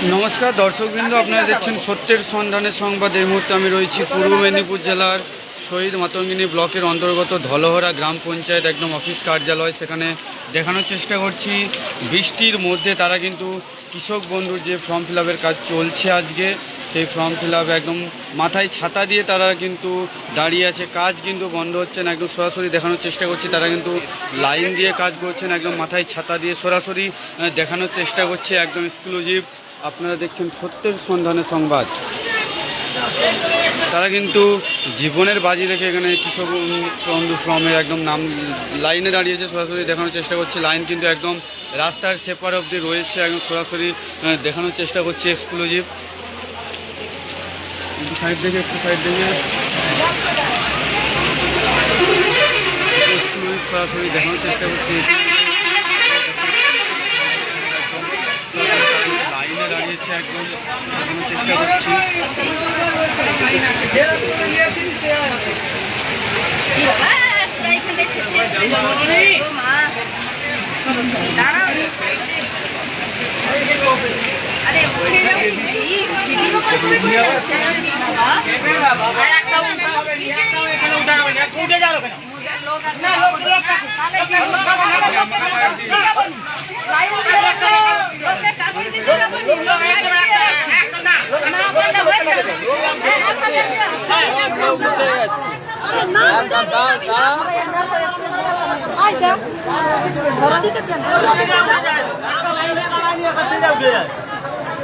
নমস্কার দর্শকবৃন্দ, আপনারা দেখছেন সত্যের সন্ধানের সংবাদ। এই মুহূর্তে আমি রয়েছি পূর্ব মেদিনীপুর জেলার শহীদ মাতঙ্গিনী ব্লকের অন্তর্গত ধলহরা গ্রাম পঞ্চায়েত একদম অফিস কার্যালয়। সেখানে দেখানোর চেষ্টা করছি বৃষ্টির মধ্যে তারা কিন্তু কৃষক বন্ধুর যে ফর্ম ফিল আপের কাজ চলছে আজকে, সেই ফর্ম ফিল আপ একদম মাথায় ছাতা দিয়ে তারা কিন্তু দাঁড়িয়ে আছে। কাজ কিন্তু বন্ধ হচ্ছে না, একদম সরাসরি দেখানোর চেষ্টা করছি। তারা কিন্তু লাইন দিয়ে কাজ করছেন, একদম মাথায় ছাতা দিয়ে সরাসরি দেখানোর চেষ্টা করছে, একদম এক্সক্লুসিভ। আপনারা দেখছেন সত্যের সন্ধানের সংবাদ। তারা কিন্তু জীবনের বাজি রেখে এখানে কৃষক বন্ধু ফর্মের একদম নাম লাইনে দাঁড়িয়েছে, সরাসরি দেখানোর চেষ্টা করছে। লাইন কিন্তু একদম রাস্তার সেপার অবধি রয়েছে, একদম সরাসরি দেখানোর চেষ্টা করছে এক্সক্লুসিভ। একটু সাইড দেখে এক্সক্লুসিভ সরাসরি দেখানোর চেষ্টা করছি। লাইনে দাঁড়িয়েছে, একদম দেখানোর চেষ্টা করছি।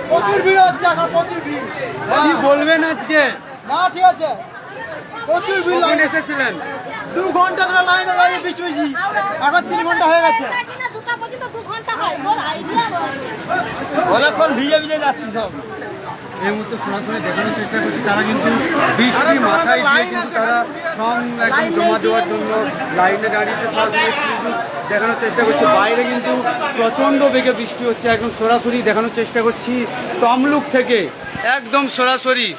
প্রচুর ভিড় হচ্ছে এখন, প্রচুর ভিড়। কি বলবেন আজকে? না ঠিক আছে, প্রচুর ভিড়। কখন এসেছিলেন? 2 ঘন্টা ধরে লাইনে দাঁড়িয়ে বৃষ্টি হয়েছি, এখন 3 ঘন্টা হয়ে গেছে। অনেকক্ষণ ভিজে ভিজে যাচ্ছি সব। এই মুহূর্তে সরাসরি দেখানোর চেষ্টা করছি, তারা কিন্তু বৃষ্টি মাথায় দিয়ে কিন্তু তারা ফর্ম একদম জমা দেওয়ার জন্য লাইনে দাঁড়িয়েছে। সরাসরি দেখানোর চেষ্টা করছি। বাইরে কিন্তু প্রচণ্ড বেগে বৃষ্টি হচ্ছে, একদম সরাসরি দেখানোর চেষ্টা করছি তমলুক থেকে। একদম সরাসরি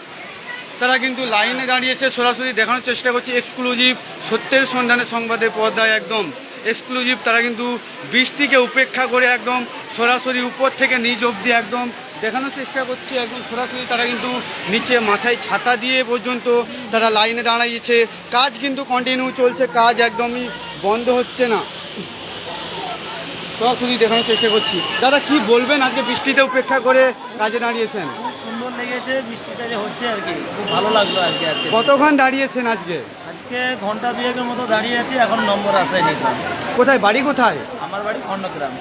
তারা কিন্তু লাইনে দাঁড়িয়েছে, সরাসরি দেখানোর চেষ্টা করছি এক্সক্লুসিভ সত্যের সন্ধানের সংবাদের পর্দায়। একদম এক্সক্লুসিভ তারা কিন্তু বৃষ্টিকে উপেক্ষা করে একদম সরাসরি উপর থেকে নিচ অবধি একদম দেখানোর চেষ্টা করছে। একদম সরাসরি তারা কিন্তু নিচে মাথায় ছাতা দিয়ে পর্যন্ত তারা লাইনে দাঁড়িয়েছে। কাজ কিন্তু কন্টিনিউ চলছে, কাজ একদমই বন্ধ হচ্ছে না। সরাসরি দেখানোর চেষ্টা করছি। দাদা কি বলবেন, আজকে বৃষ্টিতে উপেক্ষা করে কাজে দাঁড়িয়েছেন? খুব সুন্দর লেগেছে, বৃষ্টিটা যে হচ্ছে আর কি, খুব ভালো লাগলো আর কি। আজকে কতক্ষণ দাঁড়িয়েছেন? আজকে ঘন্টা 2 মতো দাঁড়িয়ে আছি, এখন নম্বর আসেনি। কোথায় বাড়ি? কোথায়? আমার বাড়ি খণ্ডগ্রাম।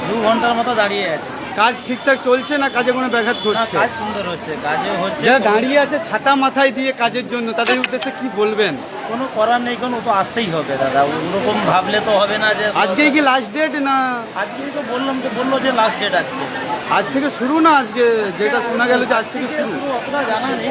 2 ঘন্টার মতো দাঁড়িয়ে আছে। কাজ ঠিকঠাক চলছে না কাজে কোনো ব্যাঘাত ঘটছে? কাজ সুন্দর হচ্ছে, কাজও হচ্ছে। যারা দাঁড়িয়ে আছে ছাতা মাথায় দিয়ে কাজের জন্য, তাদের উদ্দেশ্যে কি বলবেন? কোনো করার নেই, কোনো তো আসতেই হবে দাদা, ওরকম ভাবলে তো হবে না যে আজকেই কি লাস্ট ডেট না? আজকেই তো বললো যে লাস্ট ডেট আজকে। আজ থেকে শুরু না? আজকে যেটা শোনা গেল যে আজ থেকে শুরু। অতটা জানা নেই,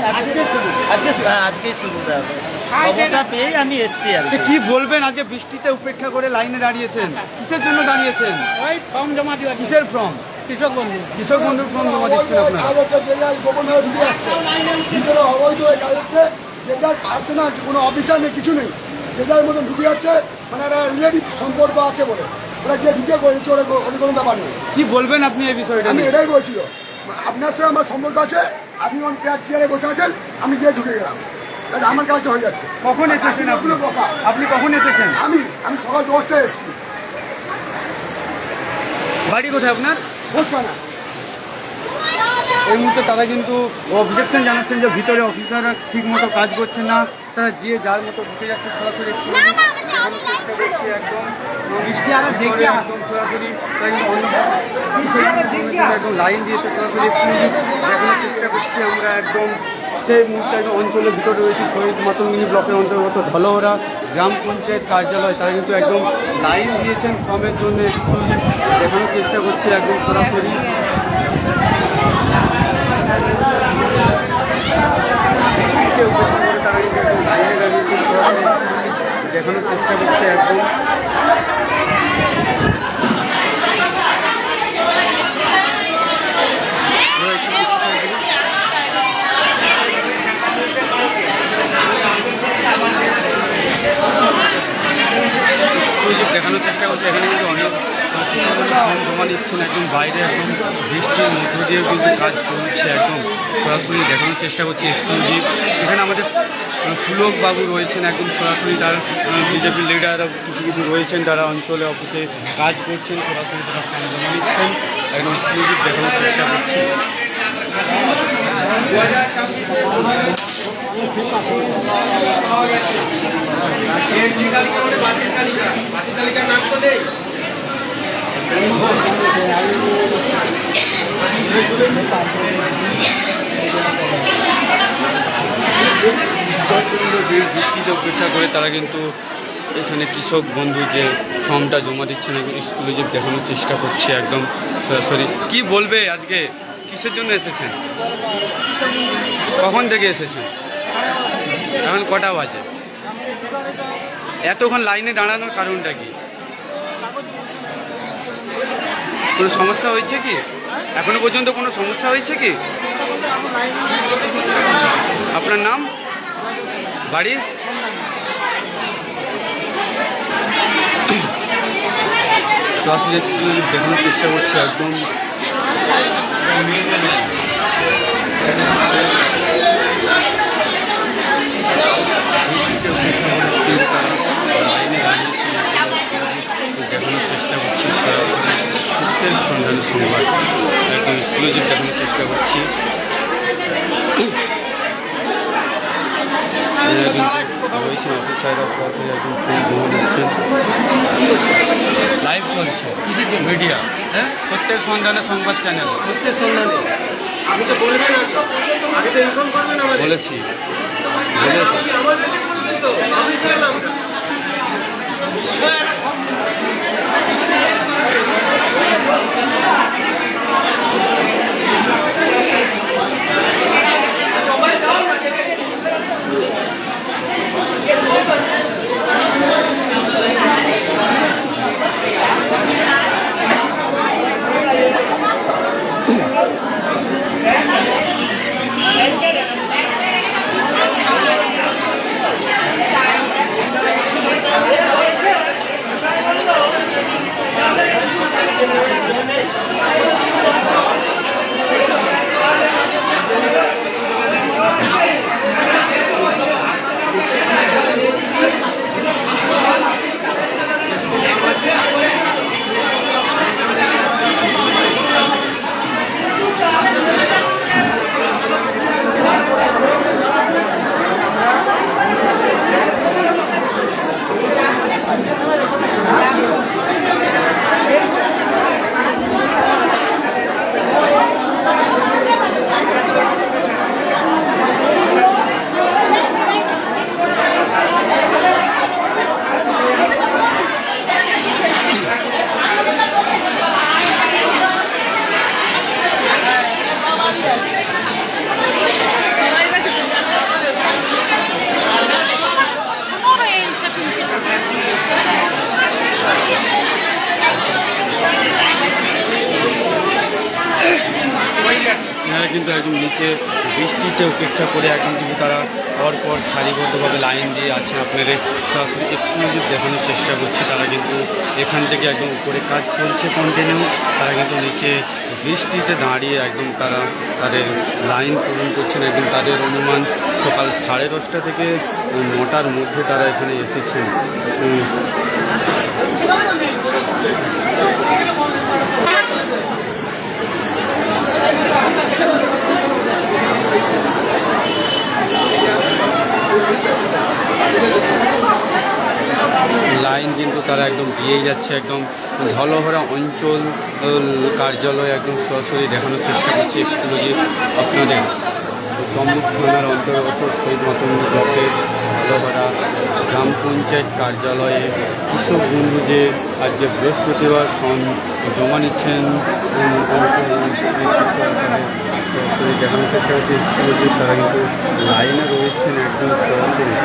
আজকেই শুরু দাদা। খবরটা পেয়েই আমি এসছি আর কি বলবেন, আজকে বৃষ্টিতে উপেক্ষা করে লাইনে দাঁড়িয়েছেন? কিসের জন্য দাঁড়িয়েছেন? ওই ফর্ম জমা দেওয়া। কিসের ফর্ম? কৃষক বন্ধু। কৃষক বন্ধুর ফর্ম জমা দিচ্ছেন আপনারা? কাজ হচ্ছে, যে যার গোপনভাবে ঢুকে যাচ্ছে, ভিতরে অবৈধ হয়ে কাজ হচ্ছে। যে যার পারছে না, কোনো অফিসার নেই, কিছু নেই, যে যার মতন ঢুকে যাচ্ছে। মানে একটা রিলেটিভ সম্পর্ক আছে বলে ওরা গিয়ে ঢুকে করেছে, ওরা কোনো ব্যাপার নেই। কি বলবেন আপনি এই বিষয়টা? আমি এটাই বলছিল, আপনার সঙ্গে আমার সম্পর্ক আছে, আপনি অন চেয়ারে বসে আছেন, আমি গিয়ে ঢুকে গেলাম, আমার কাজ হয়ে যাচ্ছে। কখন এসেছেন আপনি? আপনি কখন এসেছেন? আমি সকাল 10টায় এসেছি। বাড়ি কোথায় আপনার? বসবে না। এই মুহূর্তে তারা কিন্তু অবজেকশন জানাচ্ছেন যে ভিতরে অফিসাররা ঠিক মতো কাজ করছে না, তারা যে যার মতো ঢুকে যাচ্ছে। সরাসরি দেখানোর চেষ্টা করছে একদম বৃষ্টি আর দেখে একদম সরাসরি একদম লাইন দিয়েছে, সরাসরি দেখানোর চেষ্টা করছি আমরা। একদম সেই মুহূর্তে একদম অঞ্চলের ভিতরে রয়েছে শহীদ মাতঙ্গিনী ব্লকের অন্তর্গত ধলহরা গ্রাম পঞ্চায়েত কার্যালয়। তারা কিন্তু একদম লাইন দিয়েছেন ফর্মের জন্য, দেখানোর চেষ্টা করছে একদম সরাসরি। তারা কিন্তু একদম লাইনে দাঁড়িয়ে দেখানোর চেষ্টা করছে একদম। দেখানোর চেষ্টা করছে। এখানে কিন্তু অনেক ফর্ম জমা নিচ্ছেন একদম বাইরে, একদম বৃষ্টির মধ্য দিয়েও কিন্তু কাজ চলছে, একদম সরাসরি দেখানোর চেষ্টা করছি এক্সক্লুসিভ। এখানে আমাদের পুলক বাবু রয়েছেন, একদম সরাসরি তার বিজেপি লিডার কিছু কিছু রয়েছেন, তারা অঞ্চলে অফিসে কাজ করছেন, সরাসরি তারা ফর্ম জমা নিচ্ছেন, একদম এক্সক্লুসিভ দেখানোর চেষ্টা করছি। প্রচণ্ড বৃষ্টিতে উপেক্ষা করে তারা কিন্তু এখানে কৃষক বন্ধু যে ফর্মটা জমা দিচ্ছেন এক্সক্লুসিভ দেখানোর চেষ্টা করছে, একদম সরাসরি। কি বলবে আজকে কিসের জন্য এসেছেন, কখন থেকে এসেছেন, এখন কটা বাজে, এতক্ষণ লাইনে দাঁড়ানোর কারণটা কি? কোনো সমস্যা হয়েছে কি এখনো পর্যন্ত? কোনো সমস্যা হয়েছে কি? আপনার নাম, বাড়ি? সরাসরি এক্সক্লুসিভ দেখানোর চেষ্টা করছে, একদম দেখানোর চেষ্টা করছি, সরাসরি সত্যের সন্ধান সংবাদ একদম এক্সক্লুসিভ দেখানোর চেষ্টা করছি। রয়েছেন অফিসাররা সরাসরি একদম ঘুম দিচ্ছেন, লাইভ চলছে মিডিয়া, হ্যাঁ, সত্যের সন্ধানে সংবাদ চ্যানেল, সত্যের সন্ধানে। আমি তো বলবেন আগে তো ইনফর্ম করবেন আমাদের। বলেছি আমাদেরকে বলবেন তো, অফিসিয়াল আমরা। এনারা কিন্তু একদম নিচে বৃষ্টিতে উপেক্ষা করে একদম কিন্তু তারা পরপর সারিবদ্ধভাবে লাইন দিয়ে আছে, আপনাদের সরাসরি এক্সক্লুসিভ দেখানোর চেষ্টা করছে। তারা কিন্তু এখান থেকে একদম উপরে কাজ চলছে কন্টিনিউ, তারা কিন্তু নিচে বৃষ্টিতে দাঁড়িয়ে একদম তারা তাদের লাইন পূরণ করছেন। একদম তাদের অনুমান সকাল 10:30 থেকে 9টার মধ্যে তারা এখানে এসেছেন। লাইন কিন্তু তারা একদম দিয়েই যাচ্ছে, একদম ধলহরা অঞ্চল কার্যালয় একদম সরাসরি দেখানোর চেষ্টা করছে এক্সক্লুসিভ আপনাদের। তমলুক থানার অন্তর্গত শহীদ মাতঙ্গ ব্লকের ধলহরা গ্রাম পঞ্চায়েত কার্যালয়ে কৃষক বন্ধু যে আজকে বৃহস্পতিবার জমা নিচ্ছেন সরাসরি দেখানোর চেষ্টা করছে এক্সক্লুসিভ। তারা কিন্তু লাইনে রয়েছেন একদম সরাসরি।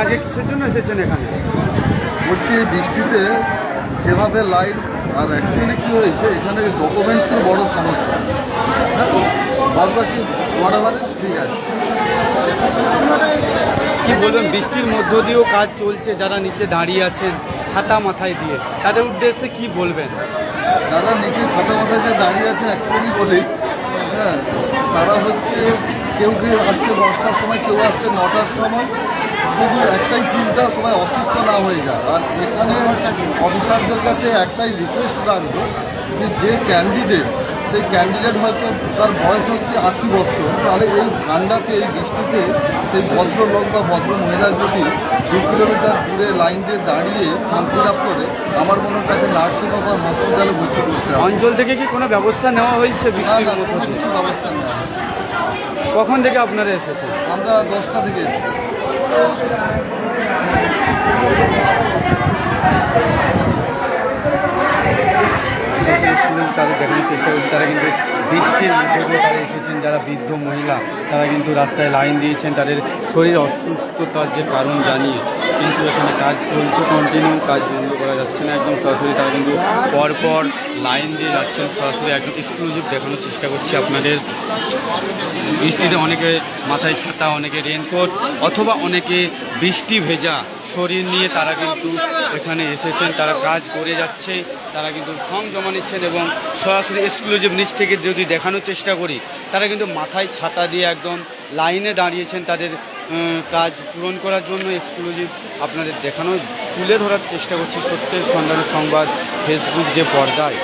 আজকে কিসের জন্য এসেছেন এখানে? বলছি বৃষ্টিতে যেভাবে লাইট আর অ্যাকচুয়ালি কী হয়েছে এখানে ডকুমেন্টসের বড় সমস্যা। হ্যাঁ, বাদ বাকি বরাবর ঠিক আছে। কি বলবেন, বৃষ্টির মধ্য দিয়েও কাজ চলছে, যারা নিচে দাঁড়িয়ে আছেন ছাতা মাথায় দিয়ে, তাদের উদ্দেশ্যে কি বলবেন? যারা নিচে ছাতা মাথায় দিয়ে দাঁড়িয়ে আছে অ্যাকচুয়ালি বলি, হ্যাঁ, তারা হচ্ছে কেউ কেউ আসছে 10টার সময়, কেউ আসছে 9টার সময়। শুধু একটাই চিন্তা, সবাই অসুস্থ না হয়ে যায়। আর এখানে অফিসারদের কাছে একটাই রিকোয়েস্ট রাখবো যে যে ক্যান্ডিডেট, সেই ক্যান্ডিডেট হয়তো তার বয়স হচ্ছে 80 বছর, তাহলে এই ঠান্ডাতে এই বৃষ্টিতে সেই ভদ্রলোক বা ভদ্র মহিলা যদি 2 কিলোমিটার দূরে লাইন দিয়ে দাঁড়িয়ে ফর্ম ফিল আপ করে, আমার মনে হয় তাকে নার্সিংহোম বা হসপিটালে ভর্তি করতে হবে। অঞ্চল থেকে কি কোনো ব্যবস্থা নেওয়া হয়েছে না বৃষ্টির না, মধ্য কোনো দিয়ে? কিছু ব্যবস্থা নেই। কখন থেকে আপনারা এসেছেন? আমরা 10টা থেকে এসেছি। তাদের দেখানোর চেষ্টা করছি, তারা কিন্তু বৃষ্টির মধ্যে দিয়ে তারা এসেছেন। যারা বৃদ্ধ মহিলা তারা কিন্তু রাস্তায় লাইন দিয়েছেন তাদের শরীর অসুস্থতার যে কারণ জানিয়ে, কিন্তু এখানে কাজ চলছে কন্টিনিউ, কাজ বন্ধ করা যাচ্ছে না। একদম সরাসরি তারা কিন্তু পরপর লাইন দিয়ে যাচ্ছেন, সরাসরি একদম এক্সক্লুসিভ দেখানোর চেষ্টা করছি আপনাদের। বৃষ্টিতে অনেকে মাথায় ছাতা, অনেকে রেনকোট, অথবা অনেকে বৃষ্টি ভেজা শরীর নিয়ে তারা কিন্তু এখানে এসেছেন। তারা কাজ করে যাচ্ছে, তারা কিন্তু ফর্ম জমা নিচ্ছেন এবং সরাসরি এক্সক্লুসিভ নিচ থেকে যদি দেখানোর চেষ্টা করি, তারা কিন্তু মাথায় ছাতা দিয়ে একদম লাইনে দাঁড়িয়েছেন তাদের কাজ পূরণ করার জন্য। এক্সক্লুসিভ আপনাদের দেখানোর, তুলে ধরার চেষ্টা করছি সত্যের সন্ধানের সংবাদ ফেসবুক যে পর্দায়।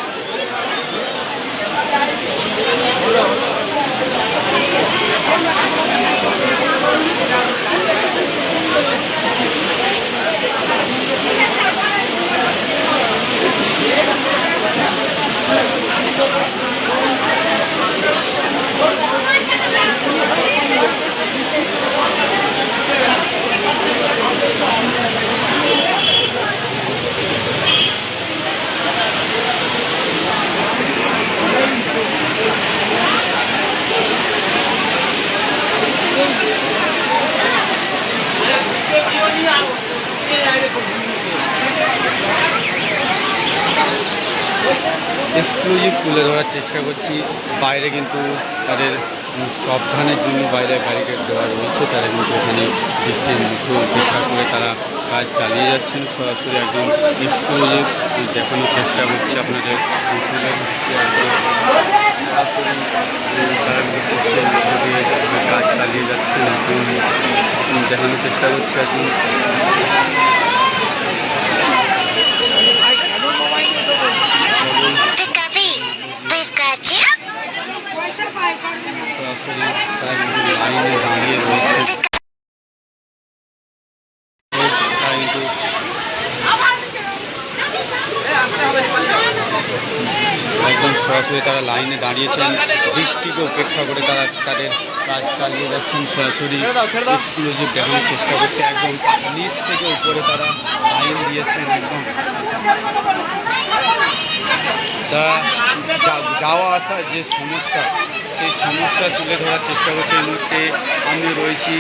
এক্সক্লুসিভ তুলে ধরার চেষ্টা করছি। বাইরে কিন্তু তাদের সাবধানের জন্য বাইরে ব্যারিকেড দেওয়া রয়েছে, তারা কিন্তু এখানে বৃষ্টির মুখে উপেক্ষা করে তারা কাজ চালিয়ে যাচ্ছেন। সরাসরি একদম এক্সক্লুসিভ দেখানোর চেষ্টা করছি আপনাদের। হচ্ছে একদম সরাসরি তারা কিন্তু বৃষ্টির মধ্যে দিয়ে কাজ চালিয়ে যাচ্ছেন, একদম দেখানোর চেষ্টা করছি এখন। সরাসরি তারা কিন্তু লাইনে দাঁড়িয়ে রয়েছে, তারা কিন্তু একদম সরাসরি তারা লাইনে দাঁড়িয়েছেন, বৃষ্টিকে উপেক্ষা করে তারা তাদের কাজ চালিয়ে যাচ্ছেন। সরাসরি এক্সক্লুসিভ দেখানোর চেষ্টা করছে, একদম নিচ থেকে উপরে তারা লাইন দিয়েছেন। একদম তারা যাওয়া আসার যে সমস্যা, সেই সমস্যা তুলে ধরার চেষ্টা করছে। এই মুহূর্তে আমি রয়েছি,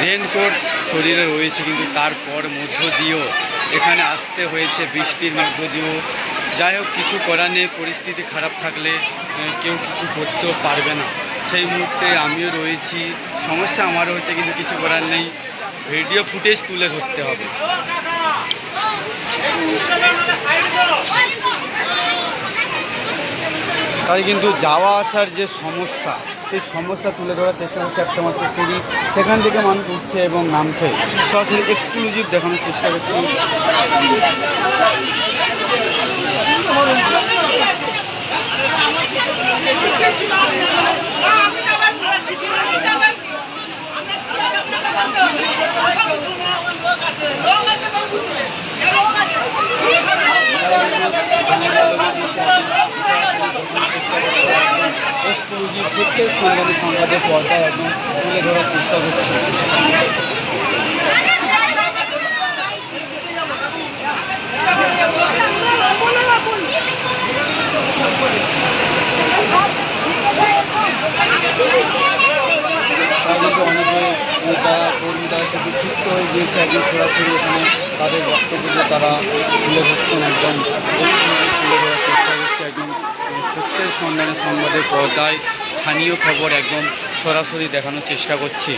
রেনকোট শরীরে রয়েছে, কিন্তু তারপর মধ্য দিয়েও এখানে আসতে হয়েছে, বৃষ্টির মধ্য দিয়েও। যাই হোক, কিছু করার নেই, পরিস্থিতি খারাপ থাকলে কেউ কিছু করতেও পারবে না। সেই মুহূর্তে আমিও রয়েছি, সমস্যা আমারও হচ্ছে, কিন্তু কিছু করার নেই, ভিডিও ফুটেজ তুলে ধরতে হবে। তাই কিন্তু যাওয়া আসার যে সমস্যা, সেই সমস্যা তুলে ধরার চেষ্টা করছে। একটা মাত্র সিঁড়ি, সেখান থেকে মানুষ উঠছে এবং নামছে। সরাসরি এক্সক্লুসিভ দেখানোর চেষ্টা করছি। এক্সক্লুসিভ সত্যের সন্ধানী সংবাদের পর্দায় একদম তুলে ধরার চেষ্টা করছি। তারা কিন্তু অনেকে যারা কর্মী তারা সেটি ক্ষিপ্ত হয়ে গিয়েছে একদম সরাসরি এখানে তাদের বক্তব্য তারা তুলে ধরছেন, একদম তুলে ধরার চেষ্টা করছে একদম সত্যের সন্ধানে সংবাদের পর্দায় স্থানীয় খবর একদম সরাসরি দেখানোর চেষ্টা করছি।